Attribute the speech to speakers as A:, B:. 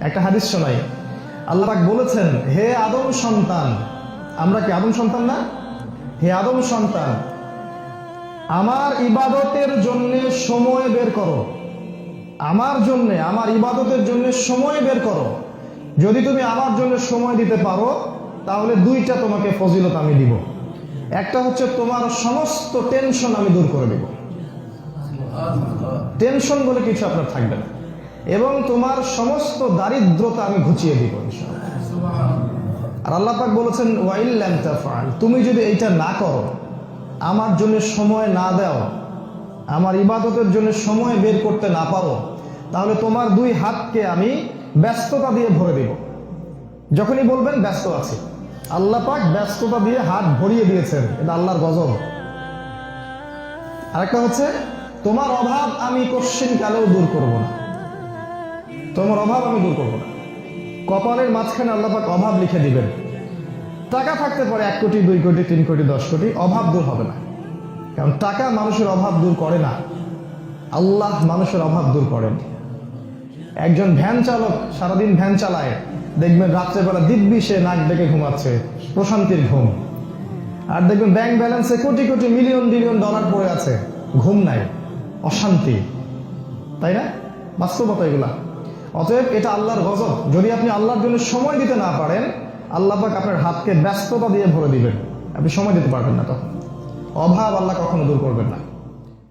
A: একটা হাদিস শোনাই। আল্লাহ পাক বলেছেন, হে আদম সন্তান, আমরা কি আদম সন্তান না? হে আদম সন্তান, আমার ইবাদতের জন্য সময় বের করো, আমার জন্য, আমার ইবাদতের জন্য সময় বের করো। যদি তুমি আমার জন্য সময় দিতে পারো তাহলে দুইটা তোমাকে ফজিলত আমি দিব। একটা হচ্ছে তোমার সমস্ত টেনশন আমি দূর করে দেব, টেনশন বলে কিছু আপনার থাকবে না, এবং তোমার সমস্ত দারিদ্রতা আমি ঘুচিয়ে দিব ইনশাআল্লাহ। আর আল্লাহ পাক বলেছেন, ওয়াইল লাম তাফআল, তুমি যদি এইটা না করো, আমার জন্য সময় না দাও, আমার ইবাদতের জন্য সময় বের করতে না পারো, তাহলে তোমার দুই হাতকে আমি ব্যস্ততা দিয়ে ভরে দেব। যখনই বলবেন ব্যস্ত আছি, আল্লাহ পাক ব্যস্ততা দিয়ে হাত ভরিয়ে দিয়েছেন, এটা আল্লাহর গজব। আরেকটা হচ্ছে, তোমার অভাব আমি কোশ্চিন কালেও দূর করব না, তোমার অভাব আমি দূর করব না। কপালের মাঝখানে আল্লাহ পাক অভাব লিখে দিবেন। টাকা থাকতে পারে 1 কোটি, 2 কোটি, 3 কোটি, 10 কোটি, অভাব দূর হবে না। কারণ টাকা মানুষের অভাব দূর করে না, আল্লাহ মানুষের অভাব দূর করেন। একজন ভ্যান চালক সারাদিন ভ্যান চালায়, দেখবেন রাত্রেবেলা দিব্যি সে নাক ডেকে ঘুমাচ্ছে, প্রশান্তির ঘুম। আর দেখবেন ব্যাংক ব্যালেন্সে crore crore, million billion dollar পড়ে আছে, ঘুম নাই, অশান্তি। তাই না? বাস্তবতা এগুলা। অতএব এটা আল্লাহর গজব। যদি আপনি আল্লাহর জন্য সময় দিতে না পারেন, আল্লাহ পাক আপনার হাতকে ব্যস্ততা দিয়ে ভরে দিবেন, আপনি সময় দিতে পারবেন না, তখন অভাব আল্লাহ কখনো দূর করবেন না।